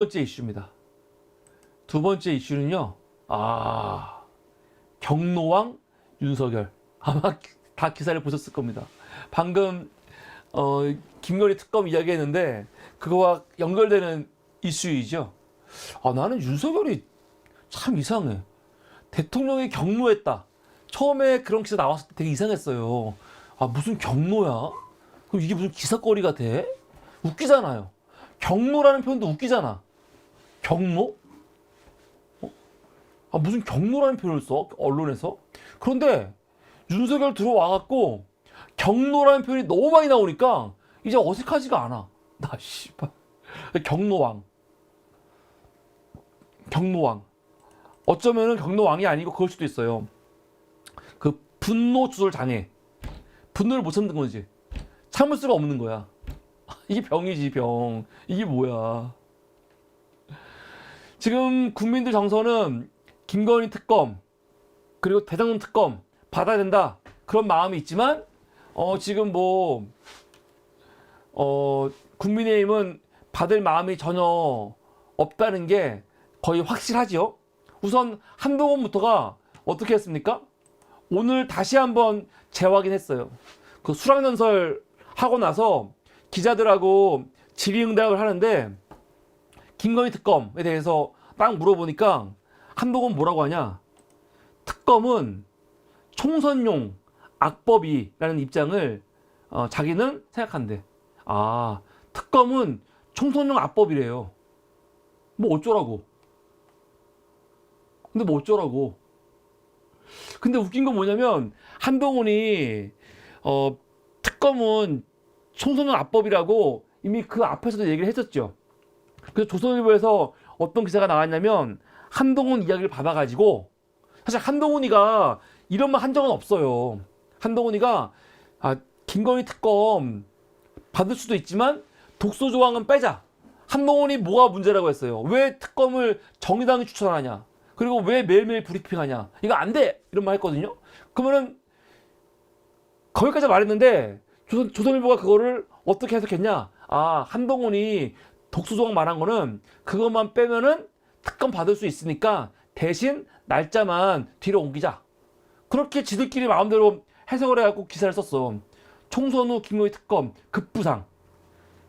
번째 이슈입니다. 두 번째 이슈는요. 경로왕 윤석열. 아마 다 기사를 보셨을 겁니다. 방금 김건희 특검 이야기했는데 그거와 연결되는 이슈이죠. 나는 윤석열이 참 이상해. 대통령이 경로했다. 처음에 그런 기사 나왔을 때 되게 이상했어요. 무슨 경로야? 그럼 이게 무슨 기사거리가 돼? 웃기잖아요. 경로라는 표현도 웃기잖아. 경로? 무슨 경로라는 표현을 써? 언론에서? 그런데 윤석열 들어와갖고 경로라는 표현이 너무 많이 나오니까 이제 어색하지가 않아. 나 씨발. 경로왕. 경로왕. 어쩌면은 경로왕이 아니고 그럴 수도 있어요. 그 분노 조절 장애. 분노를 못 참는 거지. 참을 수가 없는 거야. 이게 병이지, 병. 이게 뭐야. 지금 국민들 정서는 김건희 특검 그리고 대장동 특검 받아야 된다 그런 마음이 있지만 지금 국민의힘은 받을 마음이 전혀 없다는 게 거의 확실하지요. 우선 한동훈부터가 어떻게 했습니까? 오늘 다시 한번 재확인했어요. 그 수락연설 하고 나서 기자들하고 질의응답을 하는데 김건희 특검에 대해서 딱 물어보니까 한동훈 뭐라고 하냐? 특검은 총선용 악법이라는 입장을 자기는 생각한대. 특검은 총선용 악법이래요. 뭐 어쩌라고? 근데 웃긴 건 뭐냐면 한동훈이 특검은 총선용 악법이라고 이미 그 앞에서도 얘기를 했었죠. 그래서 조선일보에서 어떤 기사가 나왔냐면 한동훈 이야기를 받아가지고 사실 한동훈이가 이런 말 한 적은 없어요. 한동훈이가 김건희 특검 받을 수도 있지만 독소 조항은 빼자. 한동훈이 뭐가 문제라고 했어요. 왜 특검을 정의당이 추천하냐. 그리고 왜 매일매일 브리핑하냐. 이거 안 돼. 이런 말 했거든요. 그러면은 거기까지 말했는데 조선일보가 그거를 어떻게 해석했냐. 한동훈이 독소 조항 말한 거는 그것만 빼면은 특검 받을 수 있으니까 대신 날짜만 뒤로 옮기자. 그렇게 지들끼리 마음대로 해석을 해갖고 기사를 썼어. 총선 후 김건희 특검 급부상.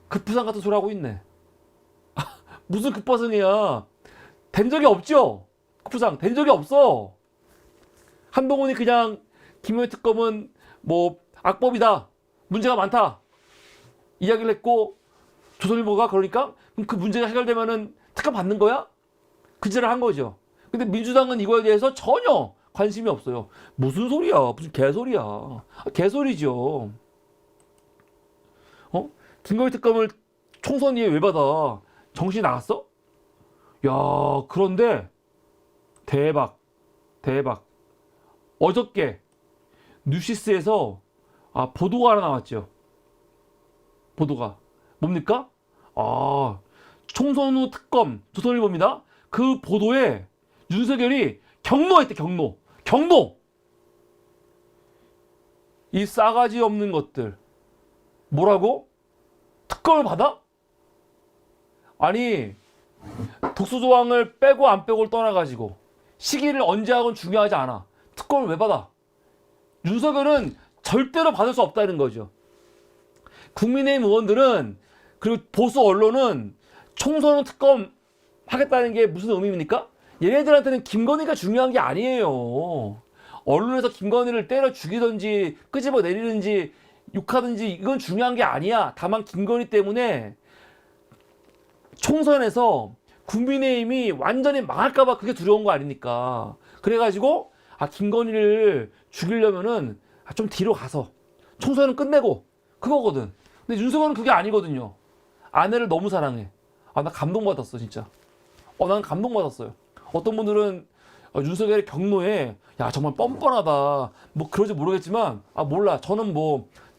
급부상 같은 소리 하고 있네. 무슨 급부상이야. 된 적이 없죠. 급부상 된 적이 없어. 한동훈이 그냥 김건희 특검은 악법이다. 문제가 많다. 이야기를 했고 조선일보가 그러니까 그럼 그 문제가 해결되면은 특검 받는 거야? 그 짓을 한 거죠. 근데 민주당은 이거에 대해서 전혀 관심이 없어요. 무슨 소리야? 무슨 개소리야? 개소리죠. 김건희 특검을 총선 이후에 왜 받아? 정신이 나갔어? 야, 그런데 대박. 어저께 뉴시스에서 보도가 하나 나왔죠. 보도가 뭡니까? 총선 후 특검 조선일보입니다. 그 보도에 윤석열이 경로했대. 경로. 이 싸가지 없는 것들. 뭐라고? 특검을 받아? 아니 독소 조항을 빼고 안 빼고를 떠나가지고 시기를 언제 하건 중요하지 않아. 특검을 왜 받아? 윤석열은 절대로 받을 수 없다는 거죠. 국민의힘 의원들은 그리고 보수 언론은 총선 특검 하겠다는 게 무슨 의미입니까? 얘네들한테는 김건희가 중요한 게 아니에요. 언론에서 김건희를 때려 죽이든지 끄집어 내리든지 욕하든지 이건 중요한 게 아니야. 다만 김건희 때문에 총선에서 국민의힘이 완전히 망할까봐 그게 두려운 거 아닙니까? 그래가지고 김건희를 죽이려면은 좀 뒤로 가서 총선은 끝내고 그거거든. 근데 윤석열은 그게 아니거든요. 아내를 너무 사랑해. 나 감동받았어 진짜. 난 감동받았어요. 어떤 분들은 윤석열의 경로에 정말 뻔뻔하다 그러지 모르겠지만 몰라. 저는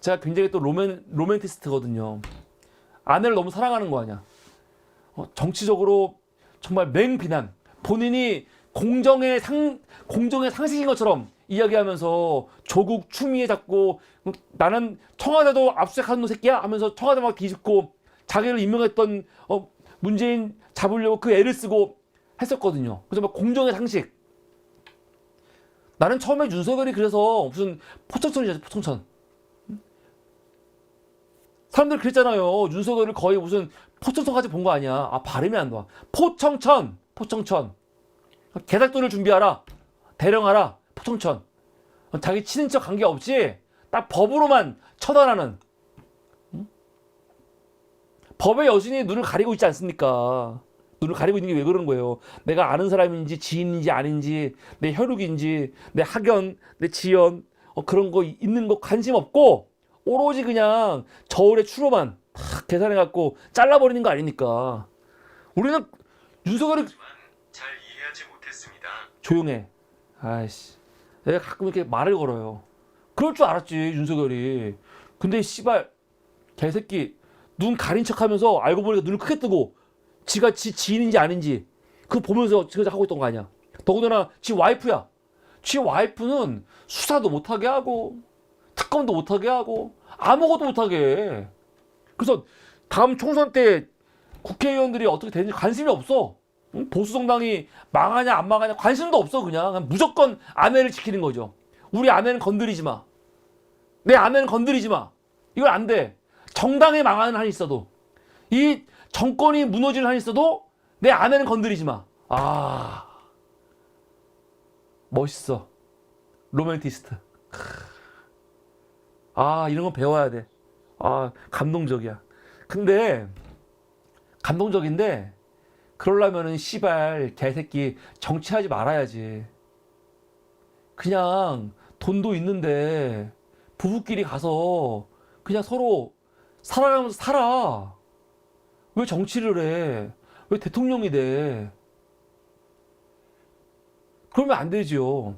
제가 굉장히 또 로맨티스트거든요. 아내를 너무 사랑하는 거 아니야. 정치적으로 정말 맹비난. 본인이 공정의 상식인 것처럼 이야기하면서 조국 추미애 잡고 나는 청와대도 압수수색하는 놈 새끼야 하면서 청와대 막 뒤집고 자기를 임명했던 문재인 잡으려고 그 애를 쓰고 했었거든요. 그래서 막 공정의 상식. 나는 처음에 윤석열이 그래서 무슨 포청천이죠, 포청천. 사람들 그랬잖아요. 윤석열을 거의 무슨 포청천까지 본 거 아니야. 아, 발음이 안 좋아. 포청천, 포청천. 개작돈을 준비하라. 대령하라. 포청천. 자기 친인척 관계없이 딱 법으로만 처단하는. 법의 여신이 눈을 가리고 있지 않습니까? 눈을 가리고 있는 게 왜 그러는 거예요? 내가 아는 사람인지 지인인지 아닌지 내 혈육인지 내 학연, 내 지연 그런 거 있는 거 관심 없고 오로지 그냥 저울의 추로만 탁 계산해갖고 잘라버리는 거 아닙니까? 우리는 윤석열이 잘 이해하지 못했습니다. 조용해. 아이씨. 내가 가끔 이렇게 말을 걸어요. 그럴 줄 알았지 윤석열이. 근데 씨발 개새끼 눈 가린 척하면서 알고 보니까 눈을 크게 뜨고 지가 지 지인인지 아닌지 그거 보면서 지금 하고 있던 거 아니야. 더군다나 지 와이프야. 지 와이프는 수사도 못하게 하고 특검도 못하게 하고 아무것도 못하게 해. 그래서 다음 총선 때 국회의원들이 어떻게 되는지 관심이 없어. 응? 보수 정당이 망하냐 안 망하냐 관심도 없어. 그냥 무조건 아내를 지키는 거죠. 우리 아내는 건드리지 마. 내 아내는 건드리지 마. 이건 안 돼. 정당이 망하는 한이 있어도 이 정권이 무너지는 한이 있어도 내 아내는 건드리지 마. 아, 멋있어. 로맨티스트. 아, 이런 건 배워야 돼. 아, 감동적이야. 근데 감동적인데 그러려면은 씨발 개새끼 정치하지 말아야지. 그냥 돈도 있는데 부부끼리 가서 그냥 서로 살아가면서 살아. 왜 정치를 해? 왜 대통령이 돼? 그러면 안 되지요.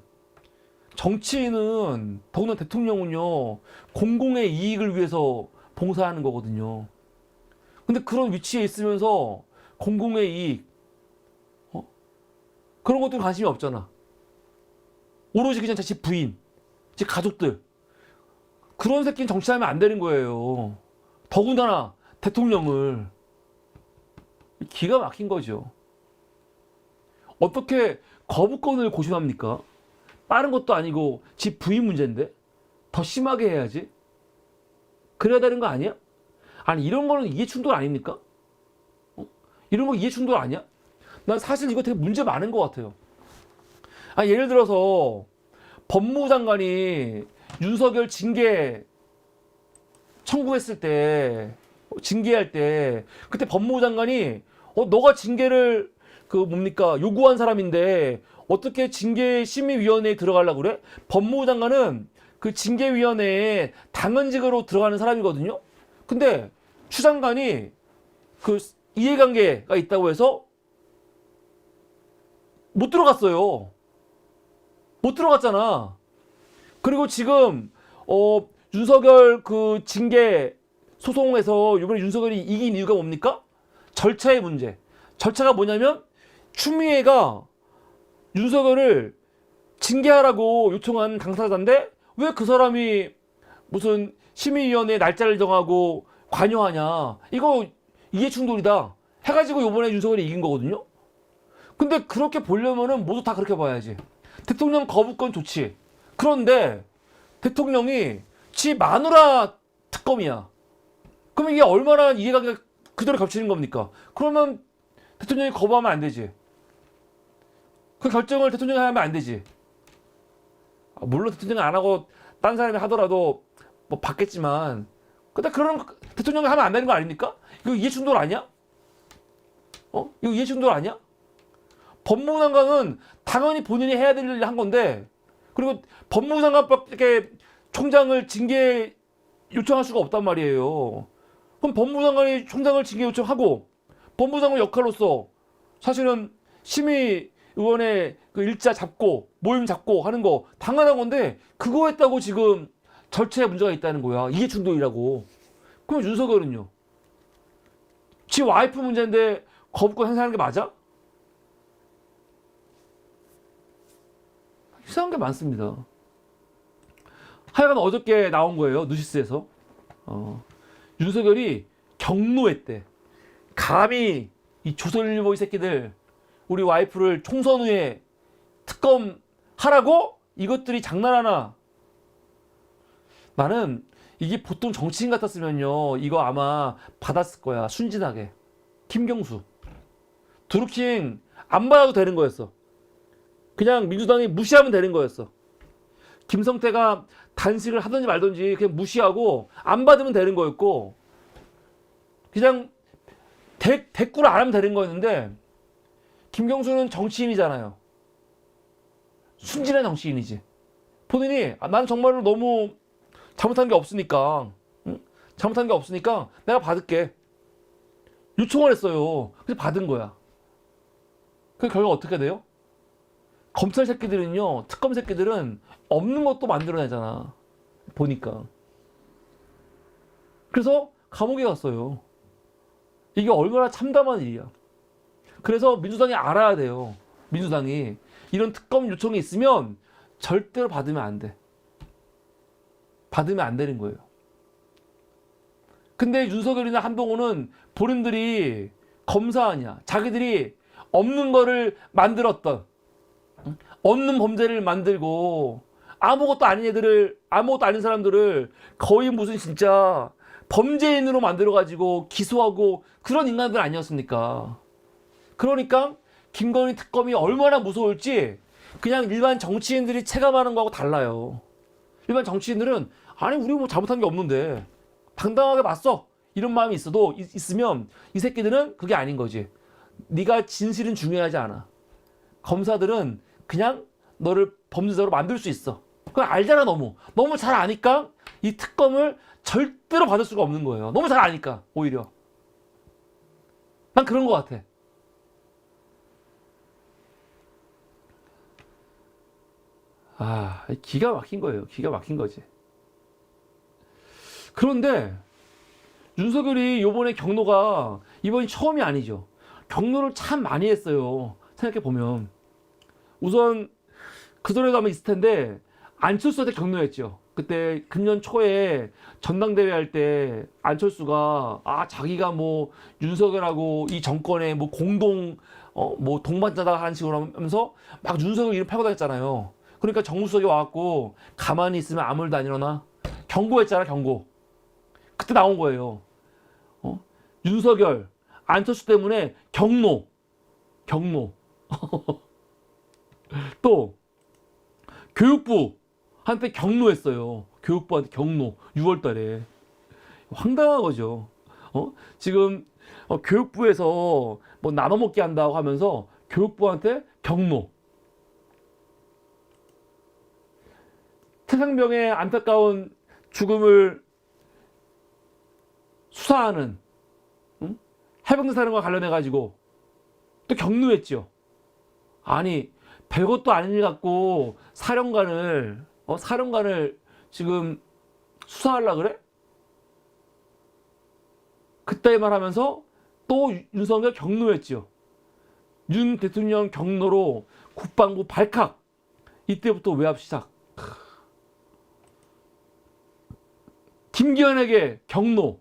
정치인은 더구나 대통령은요 공공의 이익을 위해서 봉사하는 거거든요. 근데 그런 위치에 있으면서 공공의 이익 그런 것들 관심이 없잖아. 오로지 그냥 자기 부인, 제 가족들 그런 새끼는 정치하면 안 되는 거예요. 더군다나 대통령을. 기가 막힌 거죠. 어떻게 거부권을 고심합니까? 빠른 것도 아니고 지 부인 문제인데 더 심하게 해야지. 그래야 되는 거 아니야? 아니 이런 거는 이해충돌 아닙니까? 이런 거 이해충돌 아니야? 난 사실 이거 되게 문제 많은 것 같아요. 아니 예를 들어서 법무부 장관이 윤석열 징계 청구했을 때 징계할 때 그때 법무부 장관이 너가 징계를 그 뭡니까 요구한 사람인데 어떻게 징계심의위원회에 들어가려고 그래? 법무부 장관은 그 징계위원회에 당헌직으로 들어가는 사람이거든요. 근데 추 장관이 그 이해관계가 있다고 해서 못 들어갔어요. 못 들어갔잖아. 그리고 지금 윤석열 그 징계 소송에서 이번에 윤석열이 이긴 이유가 뭡니까? 절차의 문제. 절차가 뭐냐면 추미애가 윤석열을 징계하라고 요청한 당사자인데 왜 그 사람이 무슨 심의위원회 날짜를 정하고 관여하냐. 이거 이해충돌이다 해가지고 이번에 윤석열이 이긴 거거든요. 근데 그렇게 보려면은 모두 다 그렇게 봐야지. 대통령 거부권 좋지. 그런데 대통령이 지 마누라 특검이야. 그럼 이게 얼마나 이해관계가 그대로 겹치는 겁니까? 그러면 대통령이 거부하면 안 되지. 그 결정을 대통령이 하면 안 되지. 물론 대통령이 안 하고 딴 사람이 하더라도 뭐 받겠지만 근데 그런 대통령이 하면 안 되는 거 아닙니까? 이거 이해충돌 아니야? 이거 이해충돌 아니야? 법무부 장관은 당연히 본인이 해야 될 일을 한 건데 그리고 법무부 장관밖에 총장을 징계 요청할 수가 없단 말이에요. 그럼 법무부 장관이 총장을 징계 요청하고 법무부 장관 역할로서 사실은 심의위원회 그 일자 잡고 모임 잡고 하는 거 당연한 건데 그거 했다고 지금 절차에 문제가 있다는 거야. 이해충돌이라고. 그럼 윤석열은요? 지 와이프 문제인데 거부권 행사하는 게 맞아? 이상한 게 많습니다. 하여간 어저께 나온 거예요. 뉴시스에서. 윤석열이 경로했대. 감히 이 조선일보 이 새끼들 우리 와이프를 총선 후에 특검 하라고? 이것들이 장난하나? 나는 이게 보통 정치인 같았으면요 이거 아마 받았을 거야. 순진하게. 김경수 드루킹 안 받아도 되는 거였어. 그냥 민주당이 무시하면 되는 거였어. 김성태가 단식을 하든지 말든지 그냥 무시하고 안 받으면 되는 거였고, 그냥 대꾸를 안 하면 되는 거였는데, 김경수는 정치인이잖아요. 순진한 정치인이지. 본인이 난 정말로 너무 잘못한 게 없으니까, 응? 잘못한 게 없으니까 내가 받을게. 요청을 했어요. 그래서 받은 거야. 그 결과 어떻게 돼요? 검찰 새끼들은요, 특검 새끼들은 없는 것도 만들어내잖아. 보니까. 그래서 감옥에 갔어요. 이게 얼마나 참담한 일이야. 그래서 민주당이 알아야 돼요. 민주당이 이런 특검 요청이 있으면 절대로 받으면 안 돼. 받으면 안 되는 거예요. 근데 윤석열이나 한동훈은 본인들이 검사 아니야. 자기들이 없는 거를 만들었던, 없는 범죄를 만들고 아무것도 아닌 애들을, 아무것도 아닌 사람들을 거의 무슨 진짜 범죄인으로 만들어가지고 기소하고 그런 인간들 아니었습니까? 그러니까 김건희 특검이 얼마나 무서울지 그냥 일반 정치인들이 체감하는 거하고 달라요. 일반 정치인들은 아니 우리 뭐 잘못한 게 없는데 당당하게 맞서 이런 마음이 있으면 이 새끼들은 그게 아닌 거지. 네가 진실은 중요하지 않아. 검사들은 그냥 너를 범죄자로 만들 수 있어. 그걸 알잖아. 너무 잘 아니까 이 특검을 절대로 받을 수가 없는 거예요. 너무 잘 아니까. 오히려 난 그런 것 같아. 아, 기가 막힌 거예요. 기가 막힌 거지. 그런데 윤석열이 요번에 경로가 이번이 처음이 아니죠. 경로를 참 많이 했어요. 생각해보면. 우선 그전에도 아마 있을 텐데 안철수한테 경로했죠. 그때 금년 초에 전당대회 할 때 안철수가 자기가 뭐 윤석열하고 이 정권의 뭐 공동 뭐 동반자다 하는 식으로 하면서 막 윤석열 이름 팔고 다녔잖아요. 그러니까 정무수석이 와갖고 가만히 있으면 아무 일도 안 일어나. 경고했잖아. 경고. 그때 나온 거예요. 윤석열, 안철수 때문에 경로. 또 교육부한테 경로했어요. 교육부한테 경로. 6월 달에. 황당한 거죠. 지금 교육부에서 뭐 나눠먹기 한다고 하면서 교육부한테 경로. 태상병의 안타까운 죽음을 수사하는 해병대 사령과 관련해가지고 또 경로했죠. 아니 별것도 아닌 일 갖고 사령관을 지금 수사하려고 그래? 그때 말하면서 또 윤석열 경로했죠. 윤 대통령 경로로 국방부 발칵. 이때부터 외압 시작. 김기현에게 경로.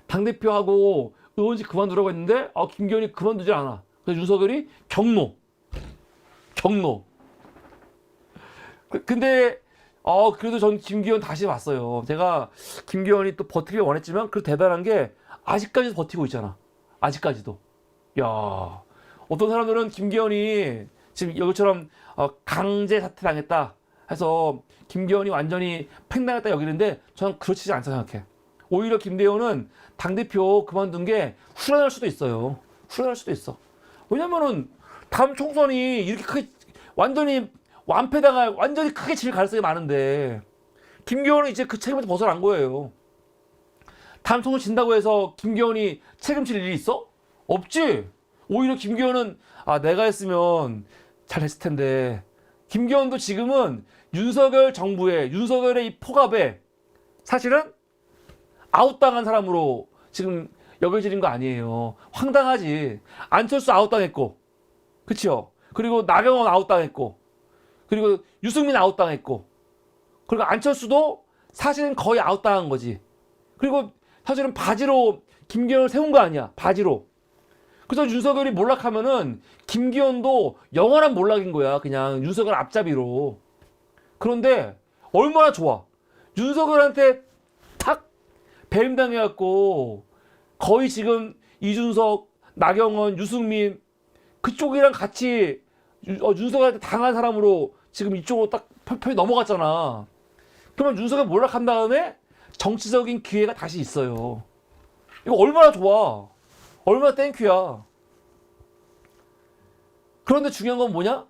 당대표하고 의원직 그만두라고 했는데 김기현이 그만두질 않아. 그래서 윤석열이 경로. 근데 그래도 전 김기현 다시 봤어요. 제가 김기현이 또 버티길 원했지만 그 대단한 게 아직까지도 버티고 있잖아. 아직까지도. 야, 어떤 사람들은 김기현이 지금 여기처럼 강제 사퇴당했다 해서 김기현이 완전히 팽당했다 여기는데 저는 그렇지 않다 생각해. 오히려 김대현은 당대표 그만둔 게 후련할 수도 있어요. 후련할 수도 있어. 왜냐면은 다음 총선이 이렇게 크게 완전히 완패당할 완전히 크게 질 가능성이 많은데 김기현은 이제 그 책임에서 벗어난 거예요. 다음 총선 진다고 해서 김기현이 책임질 일이 있어? 없지. 오히려 김기현은 내가 했으면 잘 했을 텐데. 김기현도 지금은 윤석열 정부의 윤석열의 이 폭압에 사실은 아웃당한 사람으로 지금 여겨지는 거 아니에요. 황당하지. 안철수 아웃당했고, 그렇죠? 그리고 나경원 아웃당했고, 그리고 유승민 아웃당했고, 그리고 안철수도 사실은 거의 아웃당한 거지. 그리고 사실은 바지로 김기현을 세운 거 아니야. 바지로. 그래서 윤석열이 몰락하면은 김기현도 영원한 몰락인 거야. 그냥 윤석열 앞잡이로. 그런데 얼마나 좋아. 윤석열한테 탁 배임당해갖고 거의 지금 이준석, 나경원, 유승민 그쪽이랑 같이 윤석열한테 당한 사람으로 지금 이쪽으로 딱 편히 넘어갔잖아. 그러면 윤석열 몰락한 다음에 정치적인 기회가 다시 있어요. 이거 얼마나 좋아. 얼마나 땡큐야. 그런데 중요한 건 뭐냐?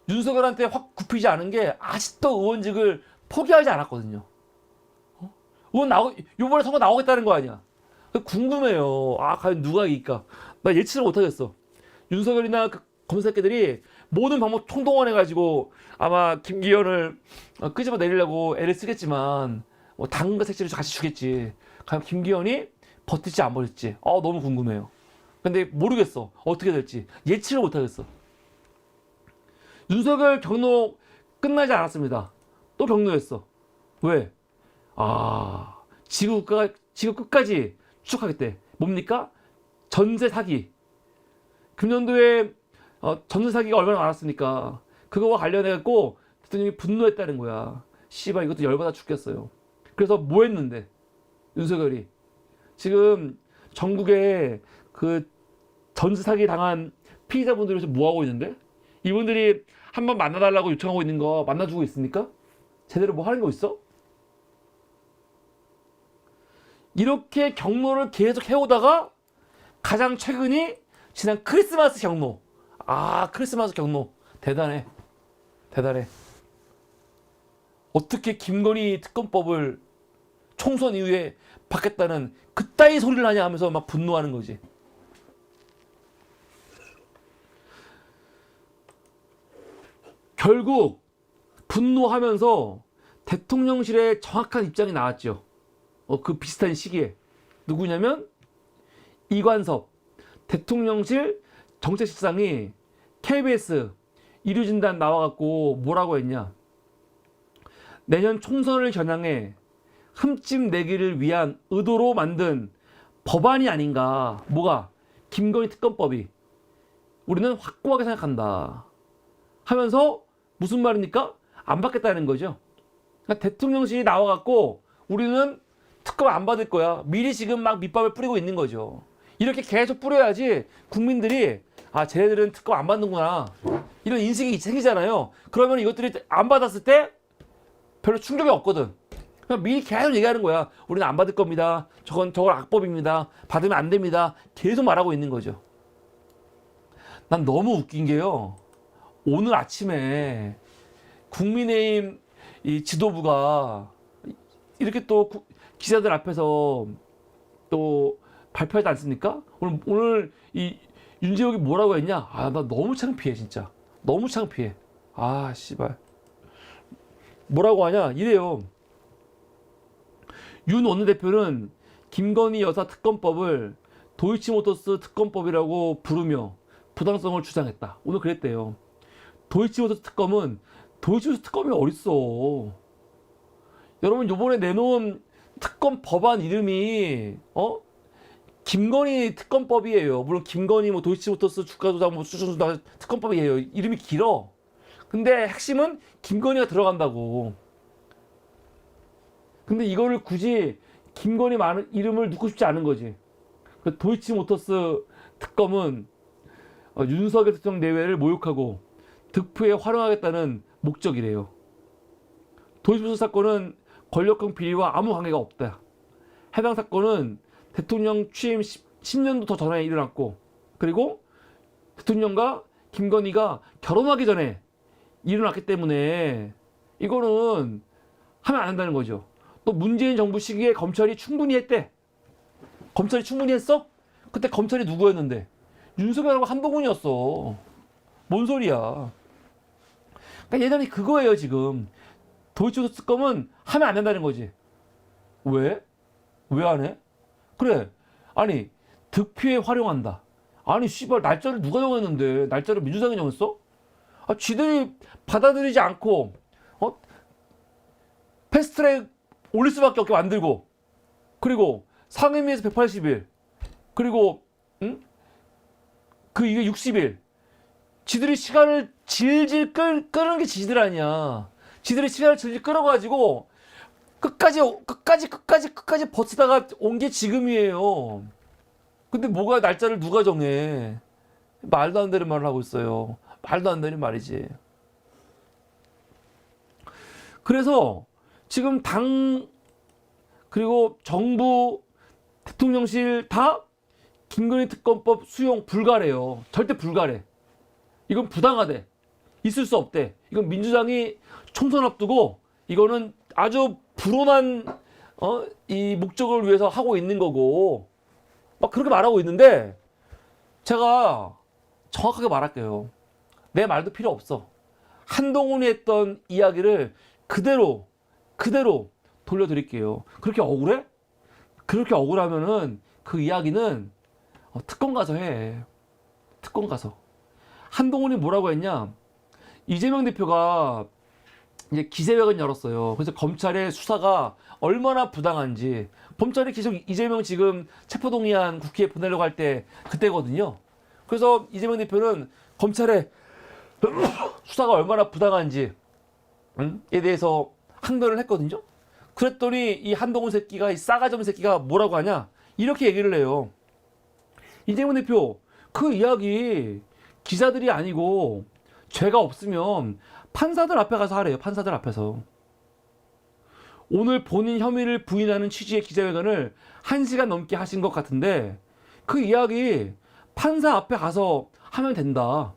윤석열한테 확 굽히지 않은 게 아직도 의원직을 포기하지 않았거든요. 요번에 선거 나오겠다는 거 아니야. 궁금해요. 아, 과연 누가 이길까? 나 예측을 못하겠어. 윤석열이나 그 검색들이 모든 방법 총동원해가지고 아마 김기현을 끄집어 내리려고 애를 쓰겠지만 뭐 당근과 색채를 같이 주겠지. 과연 김기현이 버틸지 안 버틸지 너무 궁금해요. 근데 모르겠어. 어떻게 될지 예측을 못하겠어. 윤석열 경로 끝나지 않았습니다. 또 경로했어. 왜? 지구 끝까지 추적하겠대. 뭡니까? 전세 사기. 금년도에 전세 사기가 얼마나 많았습니까? 그거와 관련해갖고 대통령이 분노했다는 거야. 씨발 이것도 열받아 죽겠어요. 그래서 뭐 했는데? 윤석열이 지금 전국에 그 전세 사기 당한 피의자분들이 뭐 하고 있는데? 이분들이 한번 만나달라고 요청하고 있는 거 만나주고 있습니까? 제대로 뭐 하는 거 있어? 이렇게 경로를 계속 해오다가 가장 최근이 지난 크리스마스 경로. 크리스마스 경로. 대단해. 대단해. 어떻게 김건희 특검법을 총선 이후에 받겠다는 그따위 소리를 하냐 하면서 막 분노하는 거지. 결국 분노하면서 대통령실의 정확한 입장이 나왔죠. 그 비슷한 시기에. 누구냐면 이관섭 대통령실 정책실장이 KBS 일요진단 나와갖고 뭐라고 했냐. 내년 총선을 겨냥해 흠집 내기를 위한 의도로 만든 법안이 아닌가. 뭐가? 김건희 특검법이. 우리는 확고하게 생각한다. 하면서 무슨 말입니까? 안 받겠다는 거죠. 그러니까 대통령실이 나와갖고 우리는 특검 안 받을 거야. 미리 지금 막 밑밥을 뿌리고 있는 거죠. 이렇게 계속 뿌려야지 국민들이 쟤네들은 특검 안 받는구나. 이런 인식이 생기잖아요. 그러면 이것들이 안 받았을 때 별로 충격이 없거든. 그냥 미리 계속 얘기하는 거야. 우리는 안 받을 겁니다. 저건 악법입니다. 받으면 안 됩니다. 계속 말하고 있는 거죠. 난 너무 웃긴 게요. 오늘 아침에 국민의힘 이 지도부가 이렇게 또 기자들 앞에서 또 발표하지 않습니까? 오늘 이 윤재욱이 뭐라고 했냐? 나 너무 창피해 진짜. 너무 창피해. 씨발. 뭐라고 하냐? 이래요. 윤 원내대표는 김건희 여사 특검법을 도이치모터스 특검법이라고 부르며 부당성을 주장했다. 오늘 그랬대요. 도이치모터스 특검은 도이치모터스 특검이 어딨어. 여러분 요번에 내놓은 특검 법안 이름이 김건희 특검법이에요. 물론 김건희 뭐 도이치모터스 주가조작 뭐 수준조작 특검법이에요. 이름이 길어. 근데 핵심은 김건희가 들어간다고. 근데 이거를 굳이 김건희 이름을 넣고 싶지 않은 거지. 도이치모터스 특검은 윤석열 대통령 내외를 모욕하고 득표에 활용하겠다는 목적이래요. 도이치모터스 사건은 권력형 비리와 아무 관계가 없다. 해당 사건은 대통령 취임 10년도 더 전에 일어났고, 그리고 대통령과 김건희가 결혼하기 전에 일어났기 때문에 이거는 하면 안 한다는 거죠. 또 문재인 정부 시기에 검찰이 충분히 했대. 검찰이 충분히 했어? 그때 검찰이 누구였는데? 윤석열하고 한동훈이었어. 뭔 소리야. 그러니까 예전에 그거예요 지금. 도이치모터스 특검은 하면 안 된다는 거지. 왜? 왜 안 해? 그래. 아니 득표에 활용한다. 아니 씨발 날짜를 누가 정했는데 날짜를 민주당이 정했어? 쥐들이 받아들이지 않고 패스트트랙 올릴 수밖에 없게 만들고, 그리고 상임위에서 180일, 그리고 이게 60일. 지들이 시간을 질질 끄는 게 지들 아니야. 지들이 시간을 질질 끌어가지고 끝까지 버티다가 온 게 지금이에요. 근데 뭐가 날짜를 누가 정해? 말도 안 되는 말을 하고 있어요. 말도 안 되는 말이지. 그래서 지금 당 그리고 정부 대통령실 다 김건희 특검법 수용 불가래요. 절대 불가래. 이건 부당하대. 있을 수 없대. 이건 민주당이 총선 앞두고 이거는 아주 불온한 이 목적을 위해서 하고 있는 거고 막 그렇게 말하고 있는데 제가 정확하게 말할게요. 내 말도 필요 없어. 한동훈이 했던 이야기를 그대로 돌려드릴게요. 그렇게 억울해? 그렇게 억울하면은 그 이야기는 특검 가서 해. 특검 가서. 한동훈이 뭐라고 했냐? 이재명 대표가 이제 기자회견 열었어요. 그래서 검찰의 수사가 얼마나 부당한지 검찰이 계속 이재명 지금 체포동의안 국회에 보내려고 할 때 그때거든요. 그래서 이재명 대표는 검찰의 수사가 얼마나 부당한지에 대해서 항변을 했거든요. 그랬더니 이 한동훈 새끼가 이 싸가지 없는 새끼가 뭐라고 하냐? 이렇게 얘기를 해요. 이재명 대표 그 이야기 기자들이 아니고 죄가 없으면 판사들 앞에 가서 하래요. 판사들 앞에서. 오늘 본인 혐의를 부인하는 취지의 기자회견을 1시간 넘게 하신 것 같은데 그 이야기 판사 앞에 가서 하면 된다.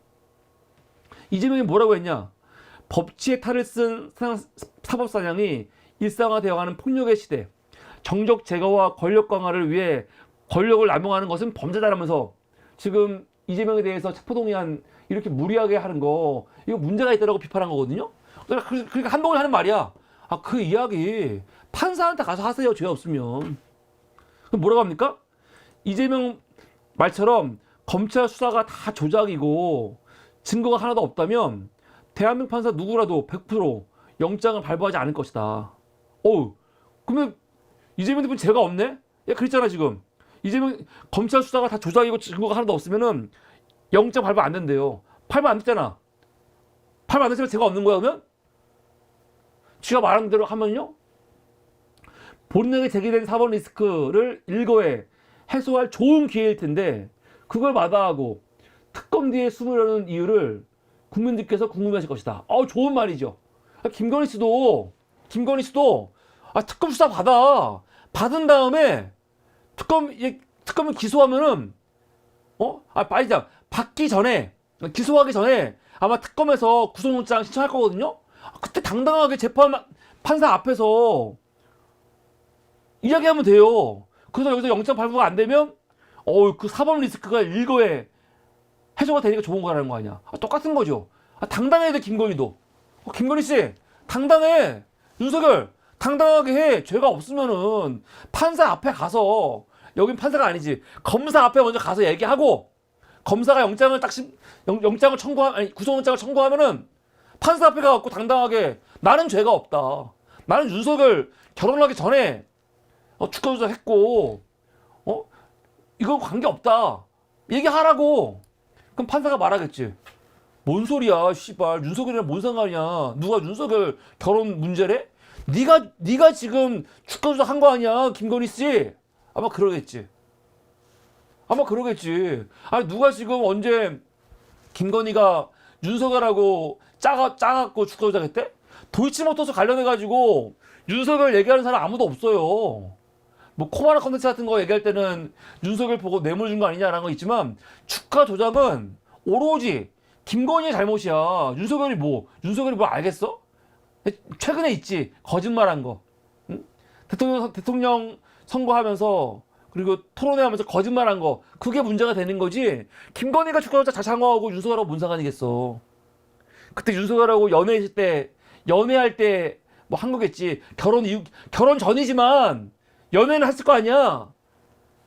이재명이 뭐라고 했냐? 법치의 탈을 쓴 사법사냥이 일상화되어가는 폭력의 시대. 정적 제거와 권력 강화를 위해 권력을 남용하는 것은 범죄다라면서 지금 이재명에 대해서 체포동의안 이렇게 무리하게 하는 거 이거 문제가 있다라고 비판한 거거든요. 그러니까 한동훈이 하는 말이야. 아, 그 이야기 판사한테 가서 하세요. 죄 없으면. 그럼 뭐라고 합니까? 이재명 말처럼 검찰 수사가 다 조작이고 증거가 하나도 없다면 대한민국 판사 누구라도 100% 영장을 발부하지 않을 것이다. 어우, 그러면 이재명 대표는 죄가 없네? 야, 그랬잖아 지금. 이재명 검찰 수사가 다 조작이고 증거가 하나도 없으면은 영장 발부 안 된대요. 발부 안 됐잖아. 발부 안 됐으면 죄가 없는 거야 그러면? 쥐가 말한 대로 하면요? 본인에게 제기된 사법 리스크를 일거에 해소할 좋은 기회일 텐데 그걸 마다하고 특검 뒤에 숨으려는 이유를 국민들께서 궁금해하실 것이다. 좋은 말이죠. 김건희 씨도 특검 수사 받은 다음에 특검을 기소하면은 기소하기 전에 아마 특검에서 구속영장 신청할 거거든요. 그때 당당하게 판사 앞에서 이야기하면 돼요. 그래서 여기서 영장 발부가 안 되면 그 사법 리스크가 일거에 해소가 되니까 좋은 거라는 거 아니야. 똑같은 거죠. 당당해야 돼. 김건희도. 김건희 씨 당당해. 윤석열 당당하게 해. 죄가 없으면은 판사 앞에 가서, 여긴 판사가 아니지, 검사 앞에 먼저 가서 얘기하고 검사가 구속영장을 청구하면은 판사 앞에 가갖고 당당하게 나는 죄가 없다. 나는 윤석열 결혼하기 전에 주가 조작했고 이건 관계없다. 얘기하라고. 그럼 판사가 말하겠지. 뭔 소리야, 씨발. 윤석열이랑 뭔 상관이야. 누가 윤석열 결혼 문제래? 네가 지금 주가 조작한 거 아니야, 김건희 씨. 아마 그러겠지. 아니 누가 지금 언제 김건희가 윤석열하고 짜갖고 주가 조작했대? 도이치모터스 관련해가지고 윤석열 얘기하는 사람 아무도 없어요. 뭐 코마나 컨텐츠 같은 거 얘기할 때는 윤석열 보고 뇌물 준 거 아니냐라는 거 있지만 주가 조작은 오로지 김건희의 잘못이야. 윤석열이 뭐 알겠어? 최근에 있지, 거짓말한 거. 응? 대통령 선거하면서 그리고 토론회하면서 거짓말한 거, 그게 문제가 되는 거지. 김건희가 주가 조작 자창하고 윤석열하고 뭔 상관이겠어. 그때 윤석열하고 연애할 때 뭐 한 거겠지. 결혼 전이지만 연애는 했을 거 아니야.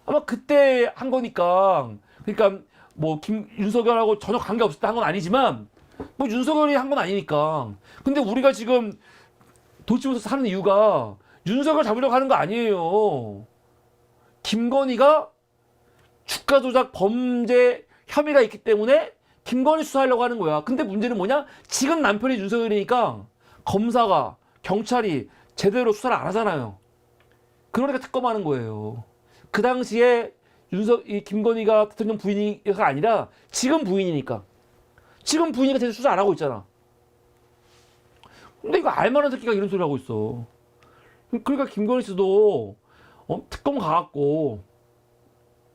아마 그때 한 거니까. 그러니까 뭐 윤석열하고 전혀 관계 없을 때 한 건 아니지만 뭐 윤석열이 한 건 아니니까. 근데 우리가 지금 도치모터스 하는 이유가 윤석열 잡으려고 하는 거 아니에요. 김건희가 주가 조작 범죄 혐의가 있기 때문에 김건희 수사하려고 하는 거야. 근데 문제는 뭐냐? 지금 남편이 윤석열이니까 검사가, 경찰이 제대로 수사를 안 하잖아요. 그러니까 특검하는 거예요. 그 당시에 이 김건희가 대통령 부인이가 아니라 지금 부인이니까. 지금 부인이가 제대로 수사 안 하고 있잖아. 근데 이거 알만한 새끼가 이런 소리 하고 있어. 그러니까 김건희 씨도 특검 가갖고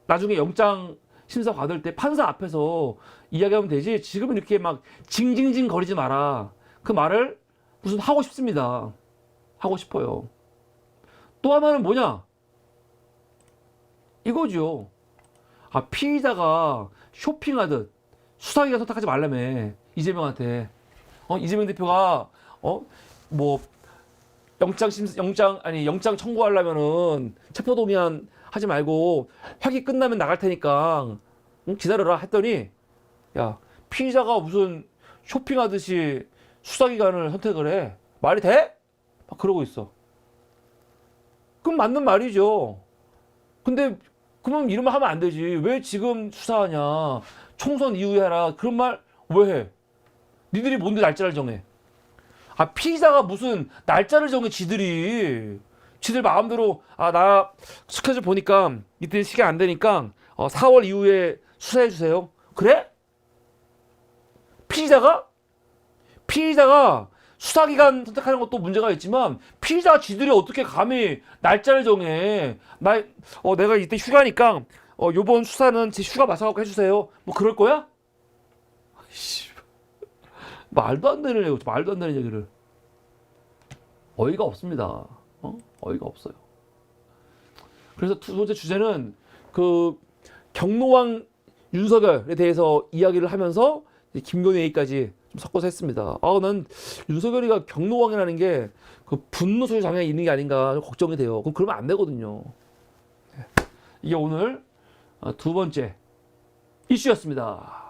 나중에 영장 심사 받을 때 판사 앞에서 이야기하면 되지. 지금 이렇게 막 징징징 거리지 마라. 그 말을 무슨 하고 싶습니다. 하고 싶어요. 또 하나는 뭐냐? 이거죠. 피의자가 쇼핑하듯 수사기관 선택하지 말라며. 이재명한테. 이재명 대표가 뭐 영장 청구하려면은 체포동의안 하지 말고 회기 끝나면 나갈 테니까 기다려라 했더니, 야, 피의자가 무슨 쇼핑하듯이 수사기관을 선택을 해? 말이 돼? 막 그러고 있어. 그럼 맞는 말이죠. 근데 그러면 이런 말 하면 안 되지. 왜 지금 수사하냐? 총선 이후에 하라. 그런 말 왜 해? 니들이 뭔데 날짜를 정해? 피의자가 무슨 날짜를 정해, 지들 마음대로, 나 스케줄 보니까 이때 시간 안 되니까 4월 이후에 수사해 주세요. 그래? 피의자가 수사기관 선택하는 것도 문제가 있지만, 피의자가 지들이 어떻게 감히 날짜를 정해? 내가 이때 휴가니까 요번 수사는 제 휴가 맞춰갖고 해주세요. 뭐 그럴 거야? 말도 안 되는 얘기를. 어이가 없습니다. 어이가 없어요. 그래서 두 번째 주제는 그 경로왕 윤석열에 대해서 이야기를 하면서 김건희 얘기까지 좀 섞어서 했습니다. 난 윤석열이가 경로왕이라는 게 그 분노 소유 장애가 있는 게 아닌가 좀 걱정이 돼요. 그러면 안 되거든요. 이게 오늘 두 번째 이슈였습니다.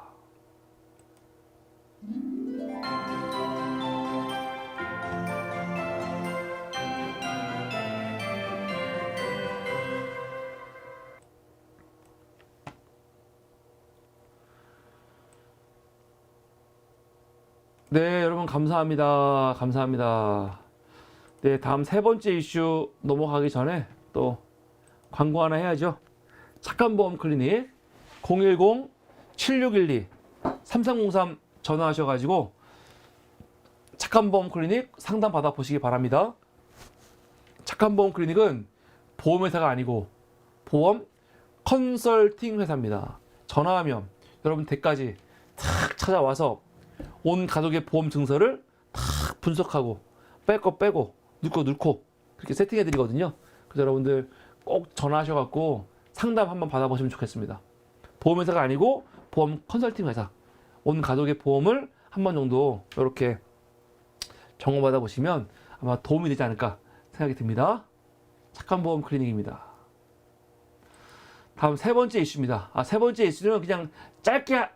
네, 여러분 감사합니다. 네, 다음 세 번째 이슈 넘어가기 전에 또 광고 하나 해야죠. 착한 보험 클리닉 010-7612-3303 전화하셔가지고 착한 보험 클리닉 상담 받아보시기 바랍니다. 착한 보험 클리닉은 보험회사가 아니고 보험 컨설팅 회사입니다. 전화하면 여러분 댁까지 탁 찾아와서 온 가족의 보험 증서를 탁 분석하고 뺄 거 빼고 넣을 거 넣고 그렇게 세팅해 드리거든요. 그래서 여러분들 꼭 전화하셔갖고 상담 한번 받아보시면 좋겠습니다. 보험회사가 아니고 보험 컨설팅 회사. 온 가족의 보험을 한 번 정도 이렇게 점검받아 보시면 아마 도움이 되지 않을까 생각이 듭니다. 착한 보험 클리닉입니다. 다음 세 번째 이슈입니다. 세 번째 이슈는 그냥 짧게